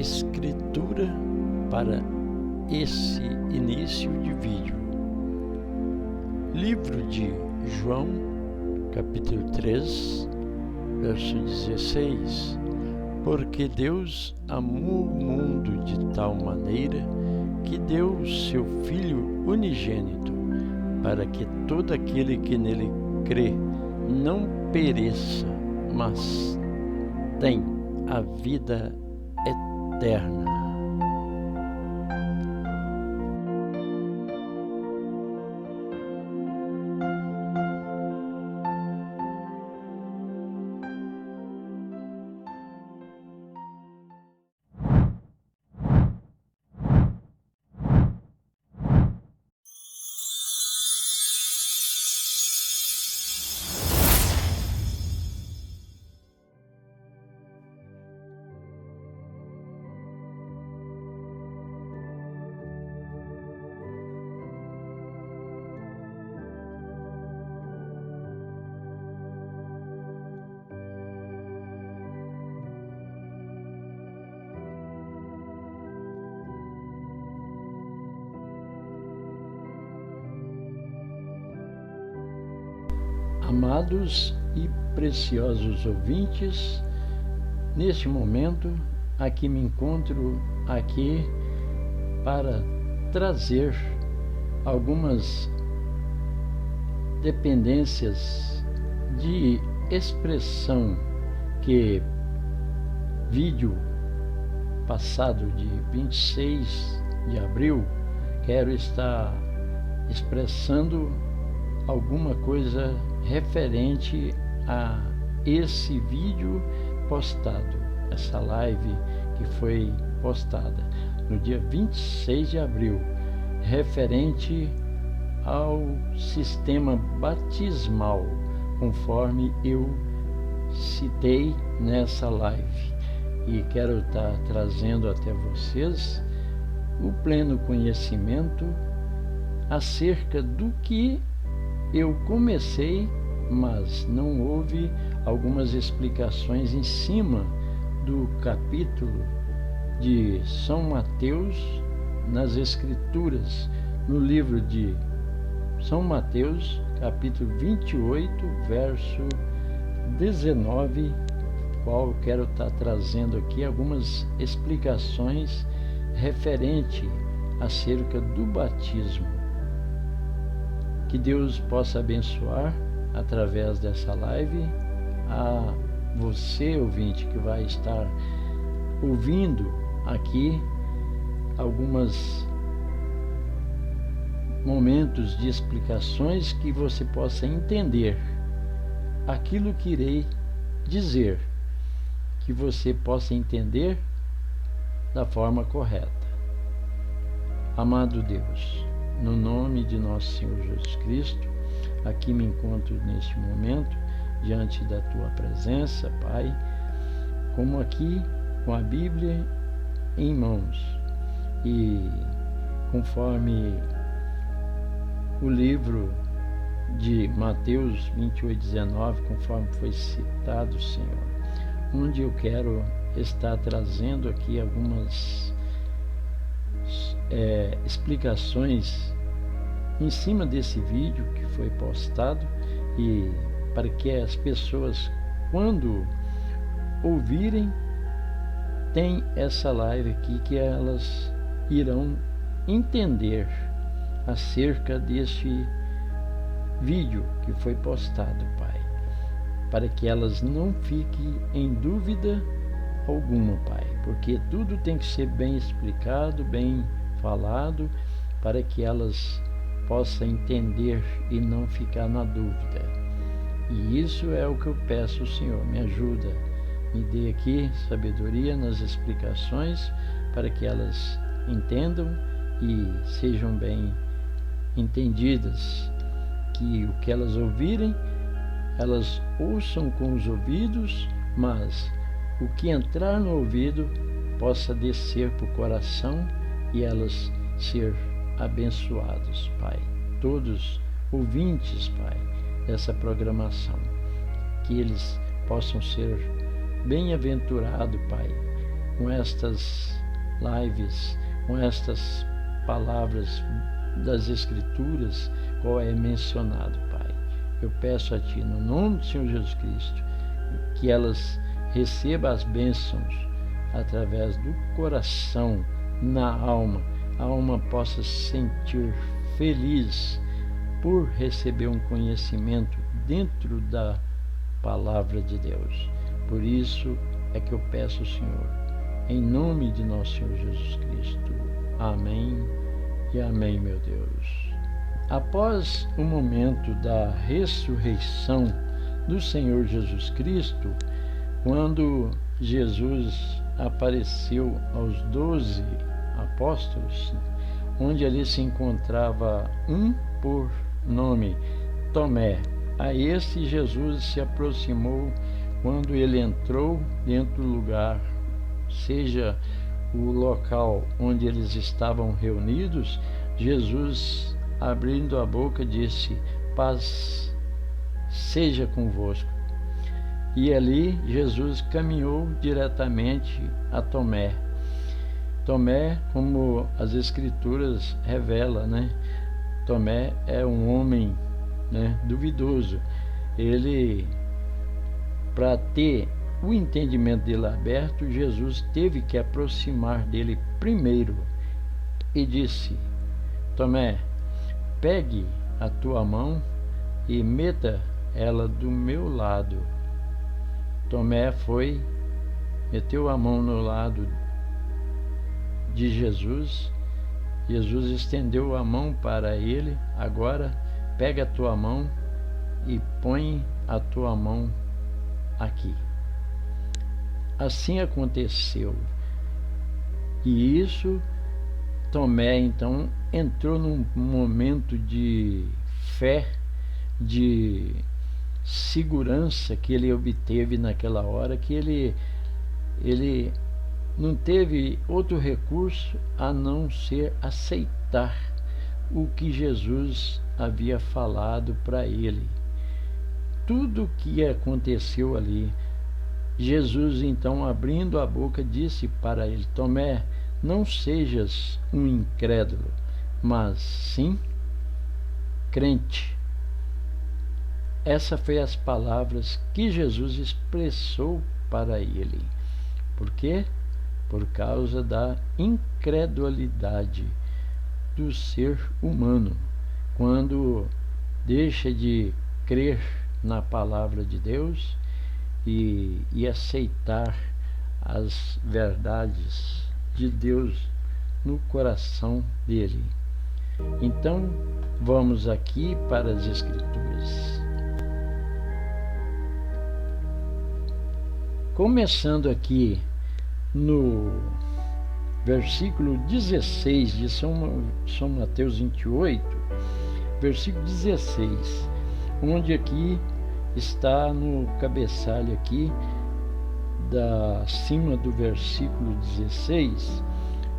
escritura para esse início de vídeo. Livro de João, capítulo 3, verso 16. Porque Deus amou o mundo de tal maneira que deu seu Filho unigênito, para que todo aquele que nele crê não pereça, mas tenha a vida eterna. Amados e preciosos ouvintes, neste momento aqui me encontro aqui para trazer algumas dependências de expressão que vídeo passado de 26 de abril quero estar expressando alguma coisa referente a esse vídeo postado, essa live que foi postada no dia 26 de abril, referente ao sistema batismal, conforme eu citei nessa live. E quero estar trazendo até vocês o pleno conhecimento acerca do que eu comecei, mas não houve algumas explicações em cima do capítulo de São Mateus nas Escrituras, no livro de São Mateus, capítulo 28, verso 19, qual eu quero estar trazendo aqui algumas explicações referente acerca do batismo. Que Deus possa abençoar através dessa live a você, ouvinte, que vai estar ouvindo aqui alguns momentos de explicações, que você possa entender aquilo que irei dizer, que você possa entender da forma correta. Amado Deus, no nome de nosso Senhor Jesus Cristo, aqui me encontro neste momento diante da Tua presença, Pai, como aqui com a Bíblia em mãos, e conforme o livro de Mateus 28:19, conforme foi citado, Senhor, onde eu quero estar trazendo aqui algumas explicações em cima desse vídeo que foi postado, e para que as pessoas, quando ouvirem, tem essa live aqui, que elas irão entender acerca deste vídeo que foi postado, Pai, para que elas não fiquem em dúvida alguma, Pai, porque tudo tem que ser bem explicado, bem falado, para que elas possam entender e não ficar na dúvida. E isso é o que eu peço, Senhor, me ajuda, me dê aqui sabedoria nas explicações, para que elas entendam e sejam bem entendidas, que o que elas ouvirem, elas ouçam com os ouvidos, mas o que entrar no ouvido possa descer para o coração e elas ser abençoados, Pai. Todos ouvintes, Pai, dessa programação, que eles possam ser bem-aventurados, Pai, com estas lives, com estas palavras das Escrituras, qual é mencionado, Pai. Eu peço a Ti, no nome do Senhor Jesus Cristo, que elas recebam as bênçãos através do coração, na alma. A alma possa se sentir feliz por receber um conhecimento dentro da palavra de Deus. Por isso é que eu peço ao Senhor, em nome de nosso Senhor Jesus Cristo. Amém e amém, meu Deus. Após o momento da ressurreição do Senhor Jesus Cristo, quando Jesus apareceu aos 12 apóstolos, onde ali se encontrava um por nome, Tomé. A esse Jesus se aproximou quando ele entrou dentro do lugar, seja o local onde eles estavam reunidos. Jesus, abrindo a boca, disse: paz seja convosco. E ali Jesus caminhou diretamente a Tomé. Tomé, como as Escrituras revelam, Tomé é um homem, duvidoso. Ele, para ter o entendimento dele aberto, Jesus teve que aproximar dele primeiro e disse: Tomé, pegue a tua mão e meta ela do meu lado. Tomé foi, meteu a mão no lado de Jesus. Jesus estendeu a mão para ele: agora pega a tua mão e põe a tua mão aqui. Assim aconteceu. E isso, Tomé então entrou num momento de fé, de segurança que ele obteve naquela hora, que ele não teve outro recurso a não ser aceitar o que Jesus havia falado para ele. Tudo o que aconteceu ali, Jesus então, abrindo a boca, disse para ele: Tomé, não sejas um incrédulo, mas sim crente. Essas foram as palavras que Jesus expressou para ele. Por quê? Por causa da incredulidade do ser humano, quando deixa de crer na palavra de Deus e aceitar as verdades de Deus no coração dele. Então, vamos aqui para as Escrituras. Começando aqui no versículo 16 de São Mateus 28, versículo 16, onde aqui está no cabeçalho aqui, acima do versículo 16,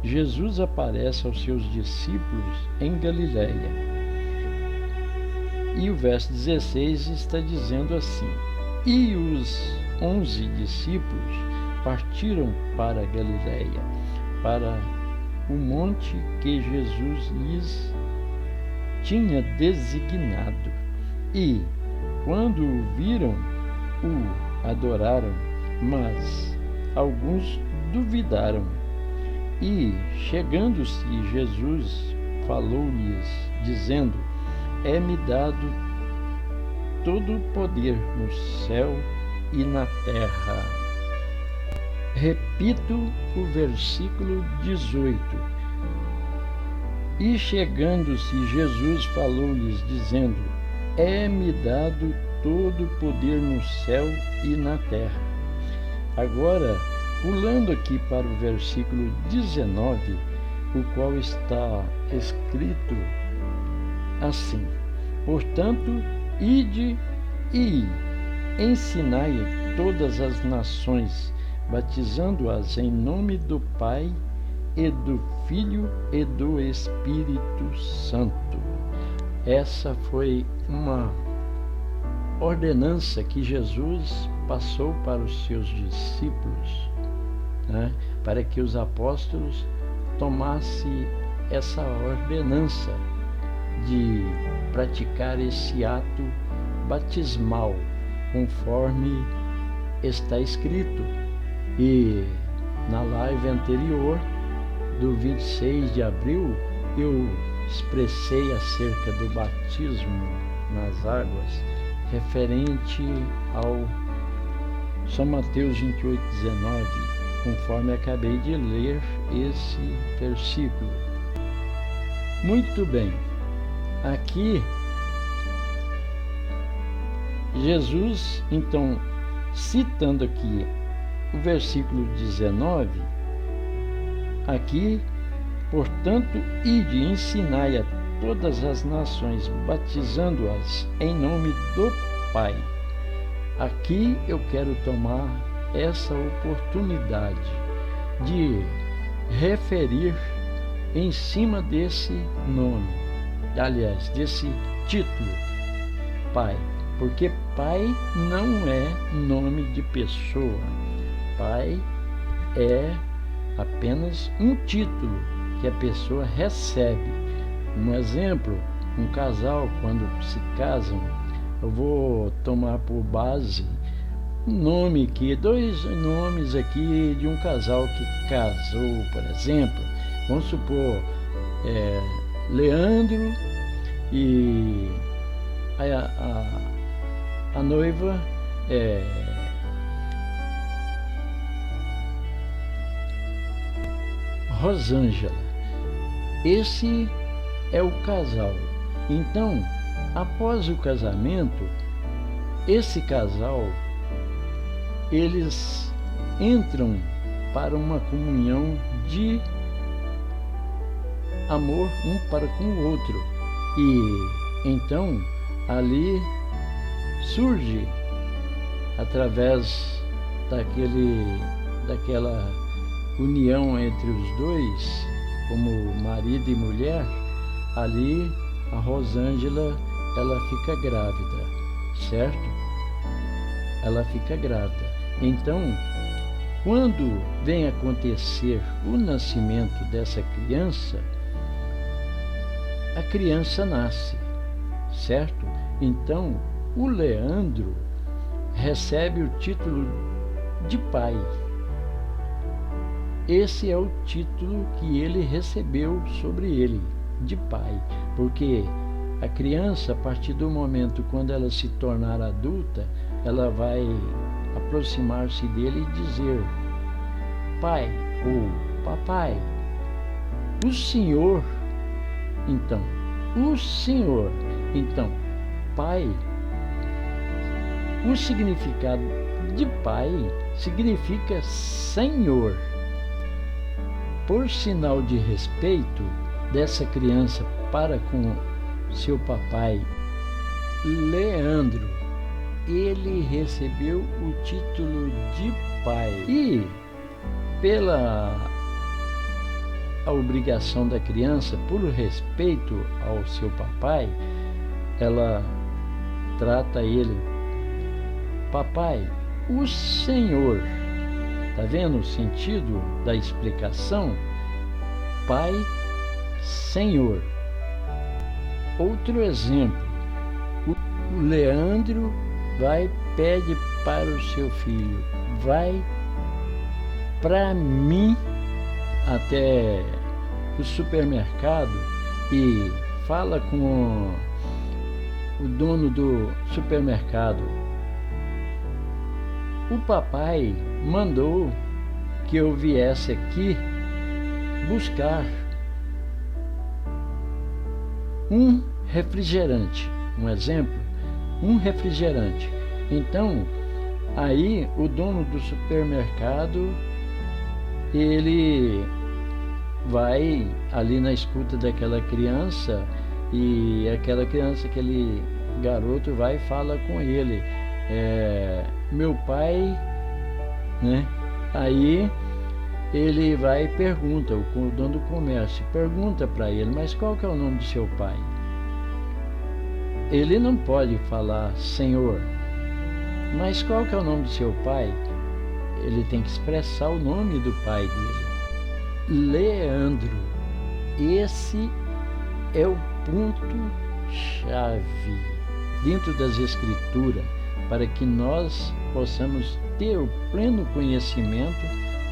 Jesus aparece aos seus discípulos em Galiléia. E o verso 16 está dizendo assim: e os 11 discípulos partiram para Galiléia, para o monte que Jesus lhes tinha designado. E, quando o viram, o adoraram, mas alguns duvidaram. E, chegando-se Jesus, falou-lhes, dizendo: é-me dado todo o poder no céu e na terra. Repito o versículo 18. E chegando-se Jesus, falou-lhes, dizendo: é-me dado todo o poder no céu e na terra. Agora, pulando aqui para o versículo 19, o qual está escrito assim: portanto, ide e ensinai todas as nações, batizando-as em nome do Pai e do Filho e do Espírito Santo. Essa foi uma ordenança que Jesus passou para os seus discípulos, para que os apóstolos tomassem essa ordenança de praticar esse ato batismal, conforme está escrito. E na live anterior, do 26 de abril, eu expressei acerca do batismo nas águas, referente ao São Mateus 28:19, conforme acabei de ler esse versículo. Muito bem, aqui Jesus, então, citando aqui o versículo 19, aqui, portanto, ide e ensinai a todas as nações, batizando-as em nome do Pai. Aqui eu quero tomar essa oportunidade de referir em cima desse nome, aliás, desse título, Pai, porque Pai não é nome de pessoa. Pai é apenas um título que a pessoa recebe. Um exemplo, um casal, quando se casam, eu vou tomar por base dois nomes aqui de um casal que casou, por exemplo. Vamos supor, Leandro e a noiva Rosângela. Esse é o casal. Então, após o casamento, esse casal, eles entram para uma comunhão de amor um para com o outro. E então, ali surge, através daquela união entre os dois, como marido e mulher, ali a Rosângela, ela fica grávida, certo? Ela fica grávida. Então, quando vem acontecer o nascimento dessa criança, a criança nasce, certo? Então, o Leandro recebe o título de pai. Esse é o título que ele recebeu sobre ele, de pai, porque a criança, a partir do momento quando ela se tornar adulta, ela vai aproximar-se dele e dizer: pai ou papai. O Senhor, então, pai, o significado de pai significa Senhor. Por sinal de respeito dessa criança para com seu papai Leandro, ele recebeu o título de pai. E pela a obrigação da criança, por respeito ao seu papai, ela trata ele: papai, o Senhor. Está vendo o sentido da explicação? Pai, Senhor. Outro exemplo, o Leandro pede para o seu filho: vai para mim até o supermercado e fala com o dono do supermercado: o papai mandou que eu viesse aqui buscar um refrigerante. Um exemplo, um refrigerante. Então, aí o dono do supermercado, ele vai ali na escuta daquela criança, e aquela criança, aquele garoto vai e fala com ele: meu pai, né? Aí ele vai e pergunta, o dono do comércio pergunta para ele: mas qual que é o nome do seu pai? Ele não pode falar Senhor. Mas qual que é o nome do seu pai? ele tem que expressar o nome do pai dele. Leandro. Esse é o ponto-chave dentro das Escrituras para que nós possamos ter o pleno conhecimento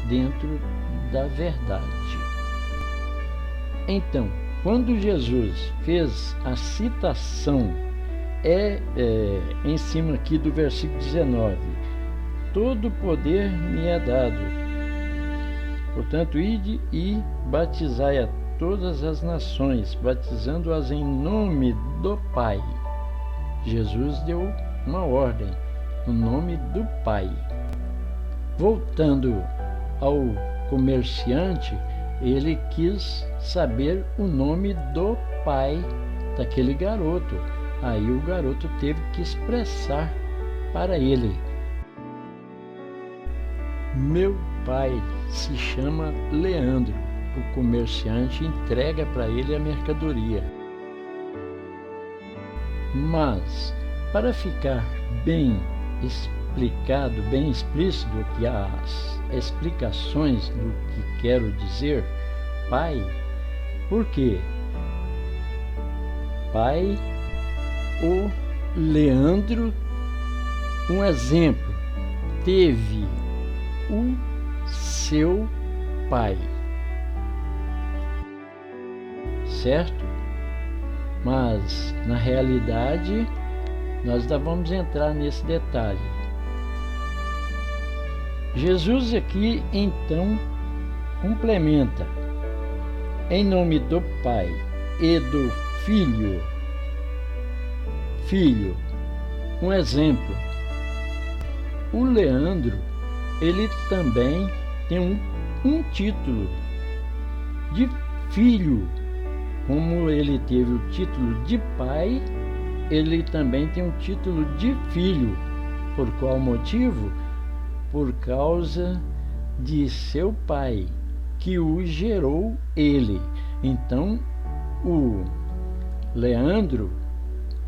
dentro da verdade. Então, quando Jesus fez a citação, em cima aqui do versículo 19, todo poder me é dado, portanto, ide e batizai a todas as nações, batizando-as em nome do Pai. Jesus deu uma ordem, no nome do Pai. Voltando ao comerciante, ele quis saber o nome do pai daquele garoto. Aí o garoto teve que expressar para ele: meu pai se chama Leandro. O comerciante entrega para ele a mercadoria. Mas, para ficar bem explicado, bem explícito aqui as explicações do que quero dizer, pai, por quê? Pai, o Leandro, um exemplo, teve o seu pai, certo? Mas, na realidade, nós ainda vamos entrar nesse detalhe. Jesus aqui, então, complementa, em nome do Pai e do Filho. Filho, um exemplo. O Leandro, ele também tem um título de filho. Como ele teve o título de pai, ele também tem um título de filho. Por qual motivo? Por causa de seu pai, que o gerou ele. Então, o Leandro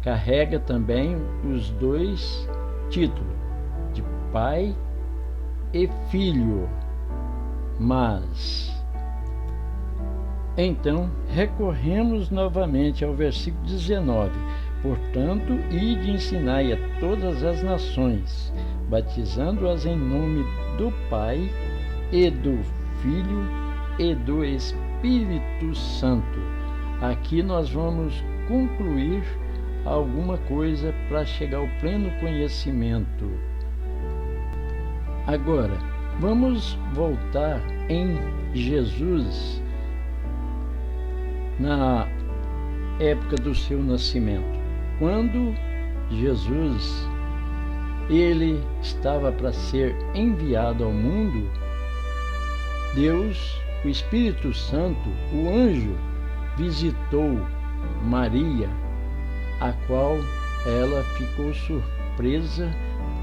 carrega também os dois títulos, de pai e filho. Mas, então, recorremos novamente ao versículo 19. Portanto, ide e ensinai a todas as nações, batizando-as em nome do Pai e do Filho e do Espírito Santo. Aqui nós vamos concluir alguma coisa para chegar ao pleno conhecimento. Agora, vamos voltar em Jesus na época do seu nascimento. Quando Jesus ele estava para ser enviado ao mundo, Deus, o Espírito Santo, o anjo, visitou Maria, a qual ela ficou surpresa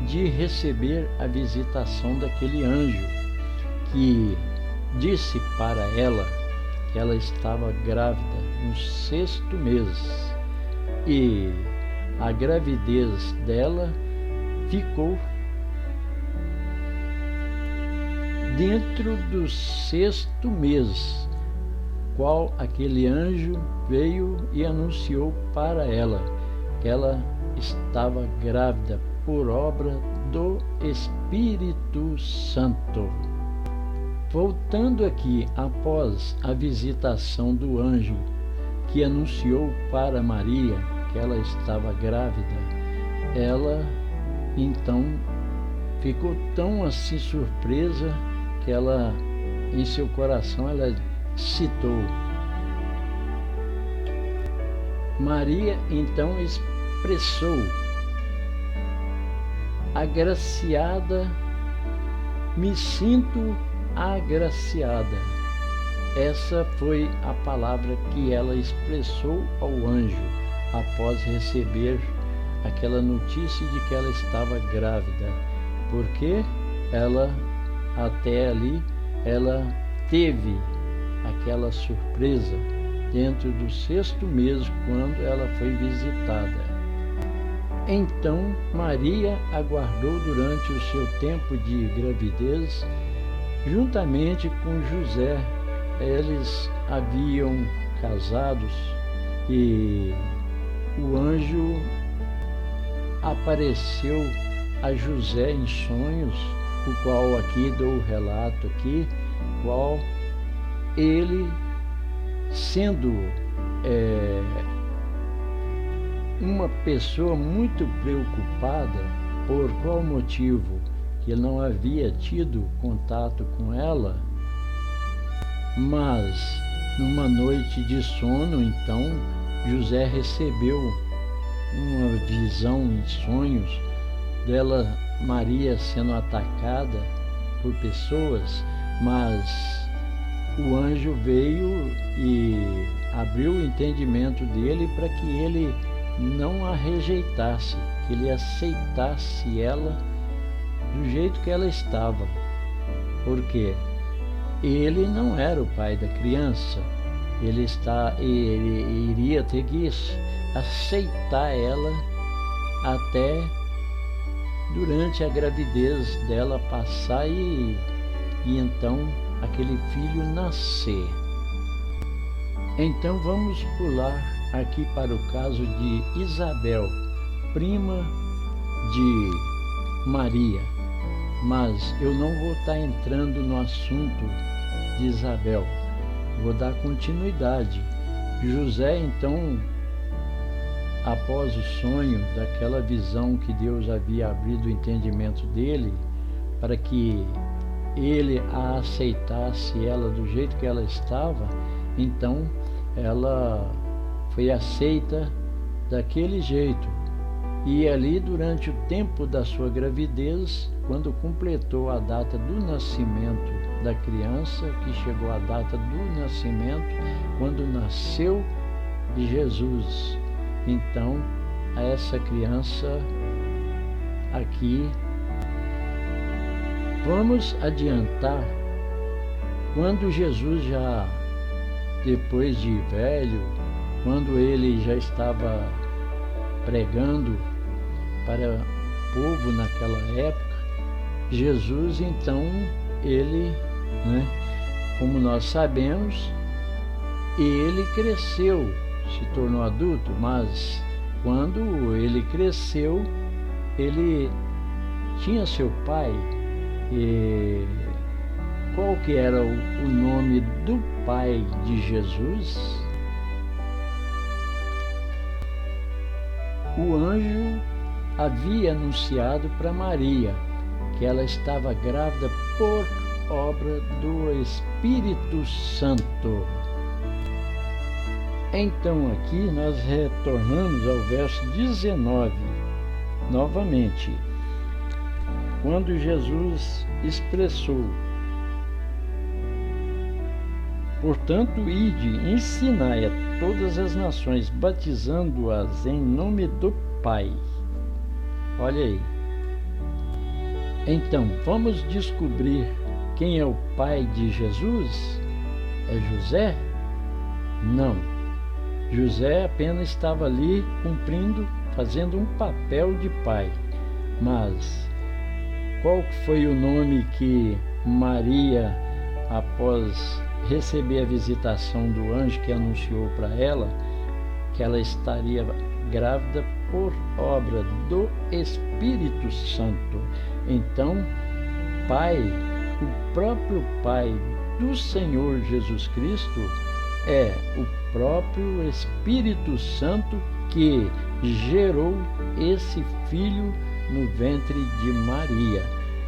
de receber a visitação daquele anjo, que disse para ela que ela estava grávida no 6º mês, e a gravidez dela ficou dentro do 6º mês, qual aquele anjo veio e anunciou para ela que ela estava grávida por obra do Espírito Santo. Voltando aqui, após a visitação do anjo que anunciou para Maria que ela estava grávida, ela então ficou tão assim surpresa que ela, em seu coração, ela citou. Maria então expressou: agraciada, me sinto agraciada. Essa foi a palavra que ela expressou ao anjo após receber aquela notícia de que ela estava grávida, porque ela até ali ela teve aquela surpresa dentro do 6º mês, quando ela foi visitada. Então Maria aguardou durante o seu tempo de gravidez, juntamente com José. Eles haviam casados e o anjo apareceu a José em sonhos, o qual aqui dou o relato aqui, qual ele, sendo uma pessoa muito preocupada, por qual motivo? Que ele não havia tido contato com ela, mas numa noite de sono, então, José recebeu uma visão em sonhos dela, Maria, sendo atacada por pessoas, mas o anjo veio e abriu o entendimento dele para que ele não a rejeitasse, que ele aceitasse ela do jeito que ela estava. Porque ele não era o pai da criança, ele iria ter que aceitar ela até durante a gravidez dela passar e então aquele filho nascer. Então vamos pular aqui para o caso de Isabel, prima de Maria, mas eu não vou estar entrando no assunto de Isabel, vou dar continuidade. José, então, após o sonho, daquela visão que Deus havia abrido o entendimento dele, para que ele a aceitasse ela do jeito que ela estava, então ela foi aceita daquele jeito. E ali, durante o tempo da sua gravidez, quando completou a data do nascimento da criança, que chegou a data do nascimento, quando nasceu Jesus, então a essa criança aqui, vamos adiantar, quando Jesus já, depois de velho, quando ele já estava pregando para o povo naquela época, Jesus, então, ele, como nós sabemos, ele cresceu, se tornou adulto, mas quando ele cresceu, ele tinha seu pai. E qual que era o nome do pai de Jesus? O anjo havia anunciado para Maria que ela estava grávida por obra do Espírito Santo. Então aqui nós retornamos ao verso 19, novamente, quando Jesus expressou: portanto, ide, ensinai a todas as nações, batizando-as em nome do Pai. Olha aí. Então, vamos descobrir quem é o pai de Jesus? É José? Não. José apenas estava ali cumprindo, fazendo um papel de pai. Mas qual foi o nome que Maria, após receber a visitação do anjo que anunciou para ela que ela estaria grávida por obra do Espírito Santo? Então, Pai, o próprio Pai do Senhor Jesus Cristo é o próprio Espírito Santo que gerou esse filho no ventre de Maria.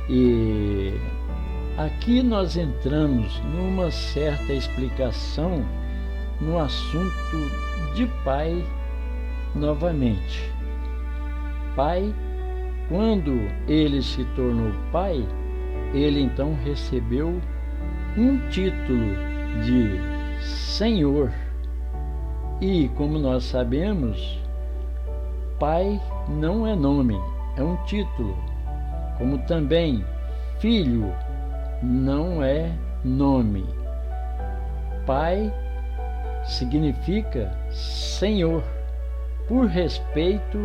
E aqui nós entramos numa certa explicação no assunto de pai novamente. Pai, quando ele se tornou pai, ele então recebeu um título de Senhor. E como nós sabemos, pai não é nome, é um título. Como também filho não é nome. Pai significa Senhor, por respeito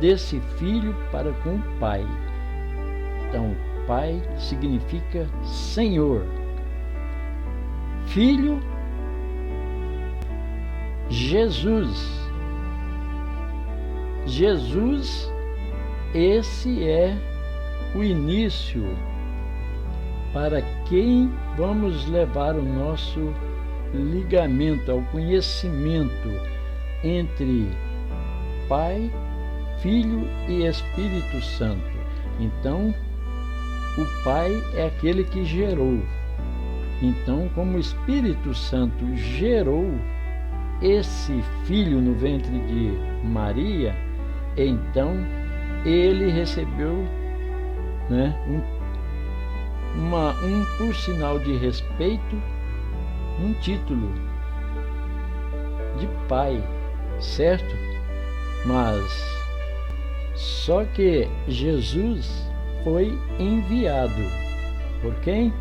desse filho para com o Pai. Então, Pai significa Senhor. Filho, Jesus. Jesus, esse é o início para quem vamos levar o nosso ligamento ao conhecimento entre Pai, Filho e Espírito Santo. Então, o Pai é aquele que gerou. Então, como o Espírito Santo gerou esse filho no ventre de Maria, então ele recebeu, por sinal de respeito, um título de pai, certo? Mas só que Jesus foi enviado por quem?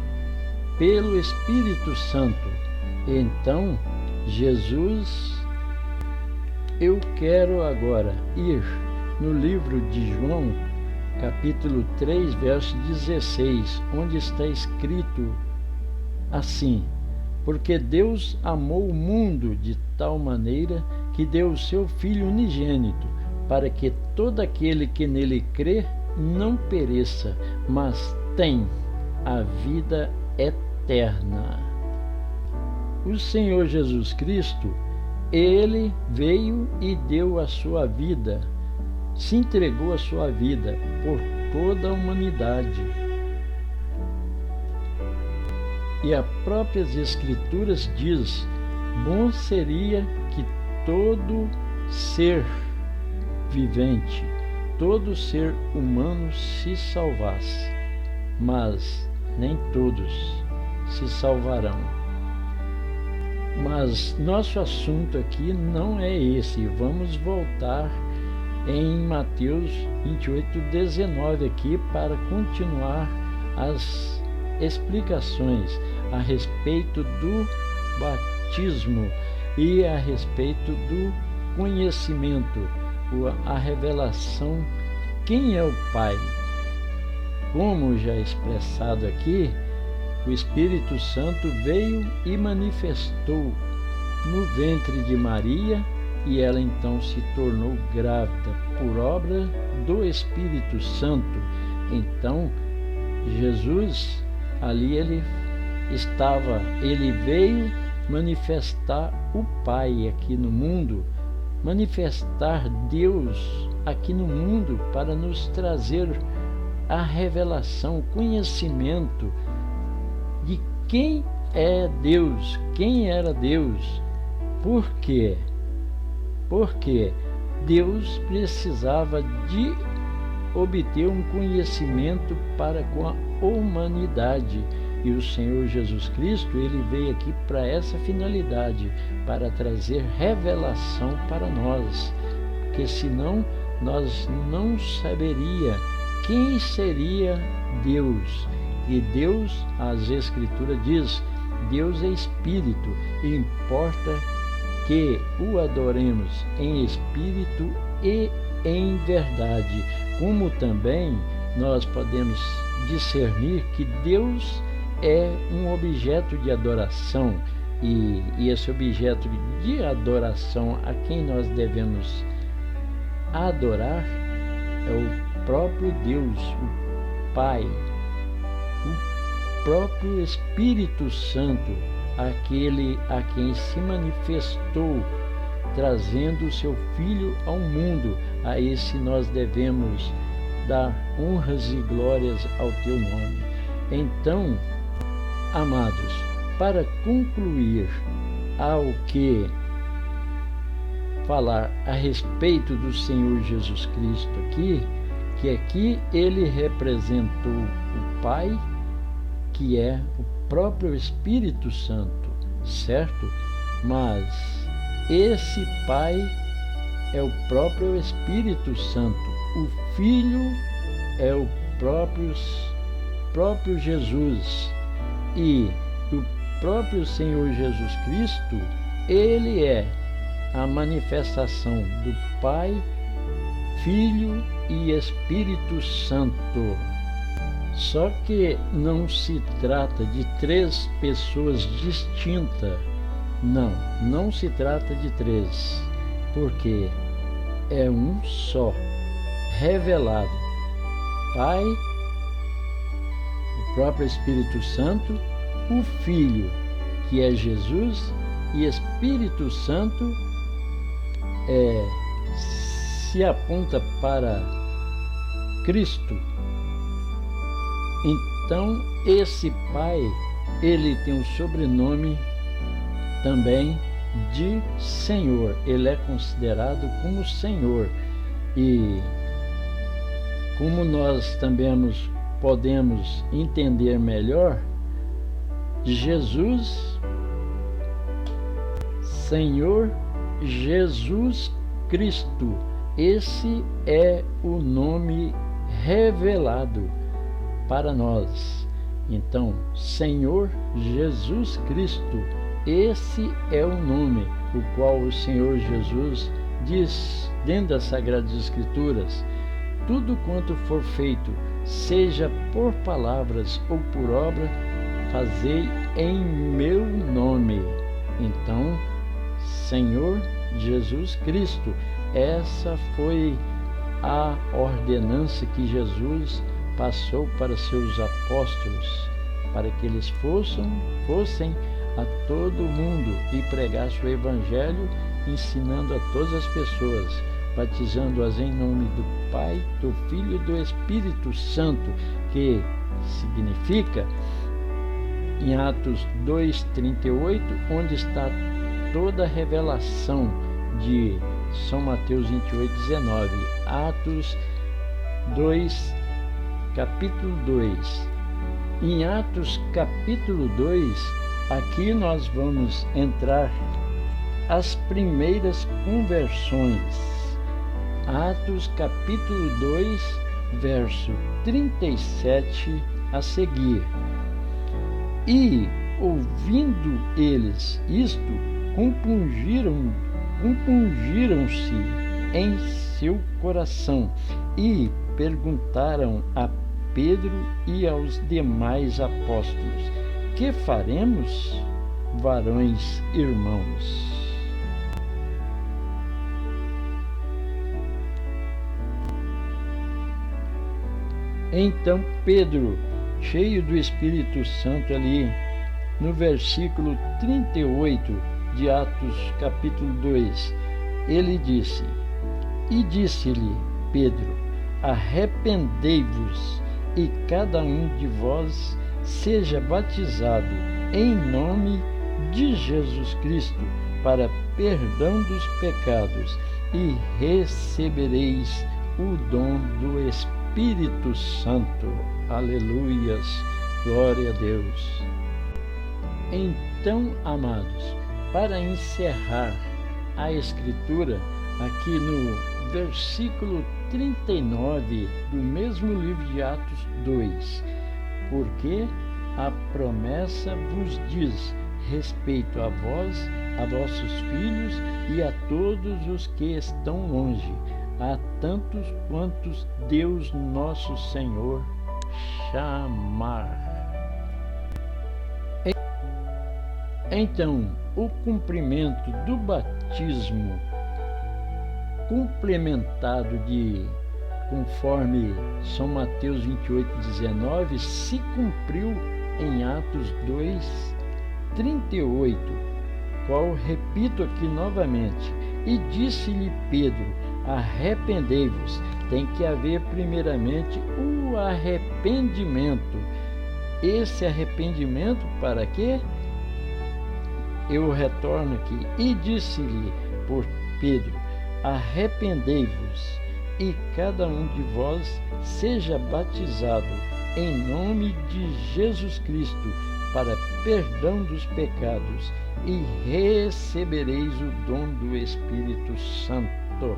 Pelo Espírito Santo. Então, Jesus, eu quero agora ir no livro de João, capítulo 3, verso 16, onde está escrito assim: porque Deus amou o mundo de tal maneira que deu o seu Filho unigênito, para que todo aquele que nele crê não pereça, mas tenha a vida eterna. O Senhor Jesus Cristo, ele veio e deu a sua vida, se entregou a sua vida por toda a humanidade. E as próprias Escrituras diz: bom seria que todo ser vivente, todo ser humano se salvasse, mas nem todos se salvarão. Mas nosso assunto aqui não é esse. Vamos voltar em Mateus 28, 19 aqui para continuar as explicações a respeito do batismo e a respeito do conhecimento, a revelação, quem é o Pai. Como já expressado aqui, o Espírito Santo veio e manifestou no ventre de Maria, e ela então se tornou grávida por obra do Espírito Santo. Então, Jesus, ali ele veio manifestar o Pai aqui no mundo, manifestar Deus aqui no mundo para nos trazer a revelação, o conhecimento de quem é Deus, quem era Deus. Por quê? Porque Deus precisava de obter um conhecimento para com a humanidade. E o Senhor Jesus Cristo, ele veio aqui para essa finalidade, para trazer revelação para nós, porque senão nós não saberia quem seria Deus. E Deus, as Escrituras diz, Deus é Espírito, e importa que o adoremos em espírito e em verdade. Como também nós podemos discernir que Deus é um objeto de adoração, e esse objeto de adoração a quem nós devemos adorar é o próprio Deus, o Pai, o próprio Espírito Santo, aquele a quem se manifestou, trazendo o seu Filho ao mundo. A esse nós devemos dar honras e glórias ao teu nome. Então, amados, para concluir ao que falar a respeito do Senhor Jesus Cristo aqui, que aqui ele representou o Pai, que é o próprio Espírito Santo, certo? Mas esse Pai é o próprio Espírito Santo, o Filho é o próprio Jesus, e o próprio Senhor Jesus Cristo, ele é a manifestação do Pai, Filho e Espírito Santo. Só que não se trata de três pessoas distintas. Não se trata de três, porque é um só, revelado. Pai, o próprio Espírito Santo, o Filho, que é Jesus, e Espírito Santo se aponta para Cristo. Então, esse Pai, ele tem um sobrenome também de Senhor. Ele é considerado como Senhor. E como nós também podemos entender melhor, Jesus, Senhor Jesus Cristo, esse é o nome revelado para nós. Então, Senhor Jesus Cristo, esse é o nome o qual o Senhor Jesus diz dentro das Sagradas Escrituras: tudo quanto for feito, seja por palavras ou por obra, fazei em meu nome. Então, Senhor Jesus Cristo, essa foi a ordenança que Jesus passou para seus apóstolos, para que eles fossem a todo mundo e pregassem o Evangelho, ensinando a todas as pessoas, batizando-as em nome do Pai, do Filho e do Espírito Santo, que significa, em Atos 2:38, onde está toda a revelação de São Mateus 28:19. Atos 2, capítulo 2. Em Atos capítulo 2, aqui nós vamos entrar as primeiras conversões. Atos capítulo 2, verso 37 a seguir. E, ouvindo eles isto, compungiram-se em seu coração e perguntaram a Pedro e aos demais apóstolos: que faremos, varões irmãos? Então Pedro, cheio do Espírito Santo, ali no versículo 38 de Atos capítulo 2, ele disse: e disse-lhe Pedro: arrependei-vos e cada um de vós seja batizado em nome de Jesus Cristo para perdão dos pecados, e recebereis o dom do Espírito Santo. Aleluias, glória a Deus. Então, amados, para encerrar a Escritura, aqui no versículo 39 do mesmo livro de Atos 2, porque a promessa vos diz respeito a vós, a vossos filhos e a todos os que estão longe, a tantos quantos Deus nosso Senhor chamar. Então, o cumprimento do batismo complementado conforme São Mateus 28:19 se cumpriu em Atos 2:38, qual repito aqui novamente: e disse-lhe Pedro: arrependei-vos. Tem que haver primeiramente o arrependimento. Esse arrependimento para quê? Eu retorno aqui. E disse-lhe por Pedro: arrependei-vos e cada um de vós seja batizado em nome de Jesus Cristo para perdão dos pecados, e recebereis o dom do Espírito Santo.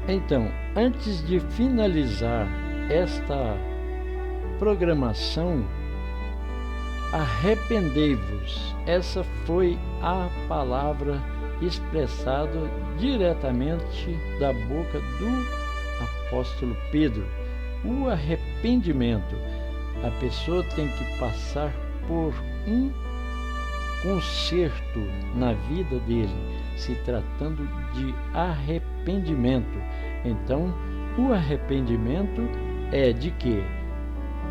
Então, antes de finalizar esta programação, arrependei-vos. Essa foi a palavra expressado diretamente da boca do apóstolo Pedro. O arrependimento. A pessoa tem que passar por um conserto na vida dele, se tratando de arrependimento. Então, o arrependimento é de quê?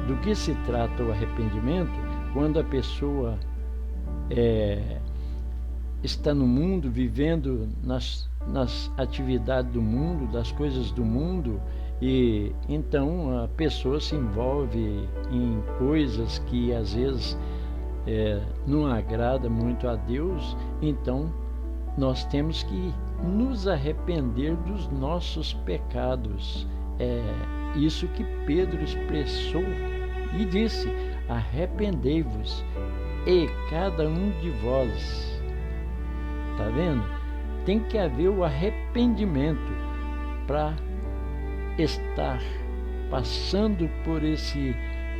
Do que se trata o arrependimento? Quando a pessoa está no mundo, vivendo nas atividades do mundo, das coisas do mundo, e então a pessoa se envolve em coisas que às vezes não agrada muito a Deus. Então nós temos que nos arrepender dos nossos pecados. É isso que Pedro expressou e disse: arrependei-vos, e cada um de vós. Tá vendo? Tem que haver o arrependimento para estar passando por esse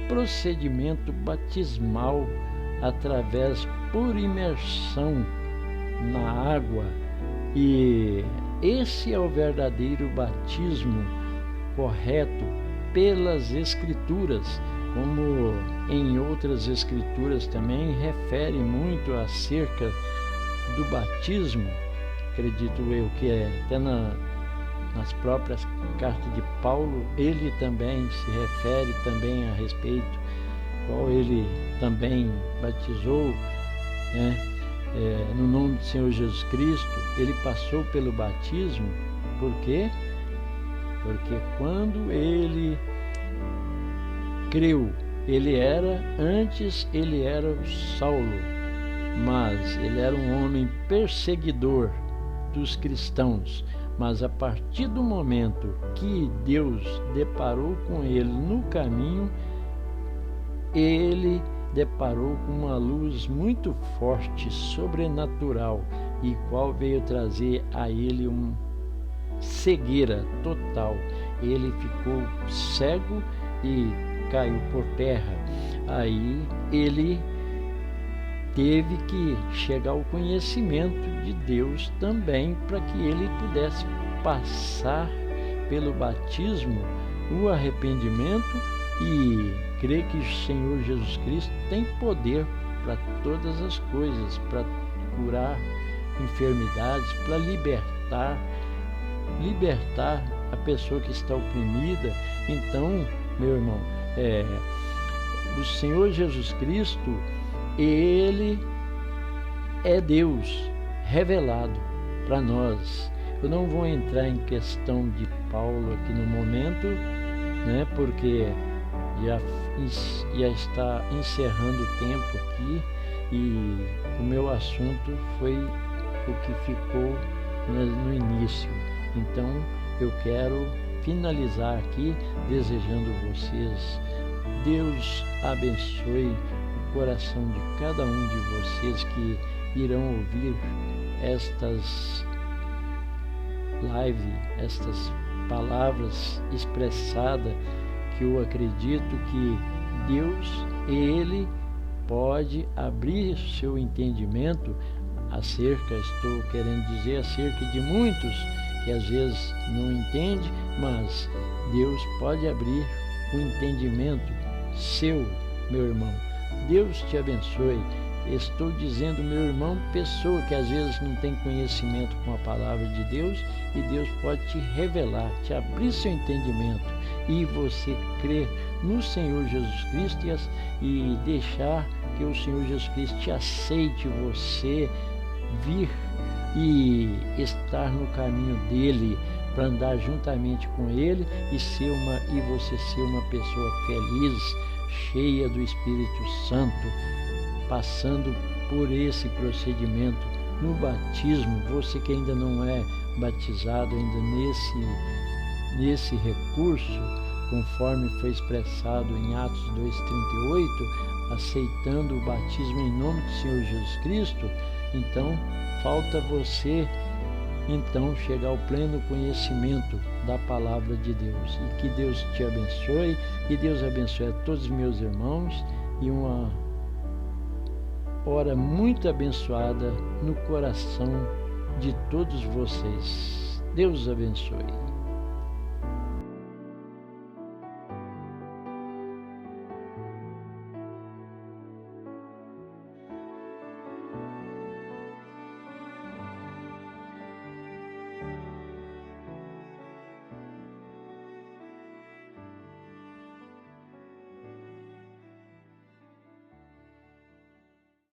procedimento batismal por imersão na água. E esse é o verdadeiro batismo correto pelas Escrituras, como em outras Escrituras também refere muito acerca do batismo. Acredito eu que até nas próprias cartas de Paulo, ele também se refere também a respeito, qual ele também batizou, no nome do Senhor Jesus Cristo. Ele passou pelo batismo. Por quê? Porque quando ele creu, ele era o Saulo, mas ele era um homem perseguidor dos cristãos. Mas a partir do momento que Deus deparou com ele no caminho, ele deparou com uma luz muito forte, sobrenatural, e qual veio trazer a ele uma cegueira total. Ele ficou cego e caiu por terra. Aí ele teve que chegar ao conhecimento de Deus também, para que ele pudesse passar pelo batismo, o arrependimento, e crer que o Senhor Jesus Cristo tem poder para todas as coisas, para curar enfermidades, para libertar a pessoa que está oprimida. Então, meu irmão, o Senhor Jesus Cristo, ele é Deus revelado para nós. Eu não vou entrar em questão de Paulo aqui no momento, porque já está encerrando o tempo aqui, e o meu assunto foi o que ficou no início. Então eu quero finalizar aqui desejando vocês, Deus abençoe o coração de cada um de vocês que irão ouvir estas estas palavras expressadas, que eu acredito que Deus, ele pode abrir seu entendimento acerca de muitos que às vezes não entendem, mas Deus pode abrir o entendimento seu, meu irmão. Deus te abençoe. Estou dizendo, meu irmão, pessoa que às vezes não tem conhecimento com a palavra de Deus, e Deus pode te revelar, te abrir seu entendimento, e você crer no Senhor Jesus Cristo e deixar que o Senhor Jesus Cristo te aceite, você vir e estar no caminho dele, para andar juntamente com ele e você ser uma pessoa feliz, cheia do Espírito Santo, passando por esse procedimento no batismo. Você que ainda não é batizado ainda nesse recurso, conforme foi expressado em Atos 2:38, aceitando o batismo em nome do Senhor Jesus Cristo, então falta você chegar ao pleno conhecimento da palavra de Deus. E que Deus te abençoe, e Deus abençoe a todos os meus irmãos, e uma hora muito abençoada no coração de todos vocês. Deus abençoe.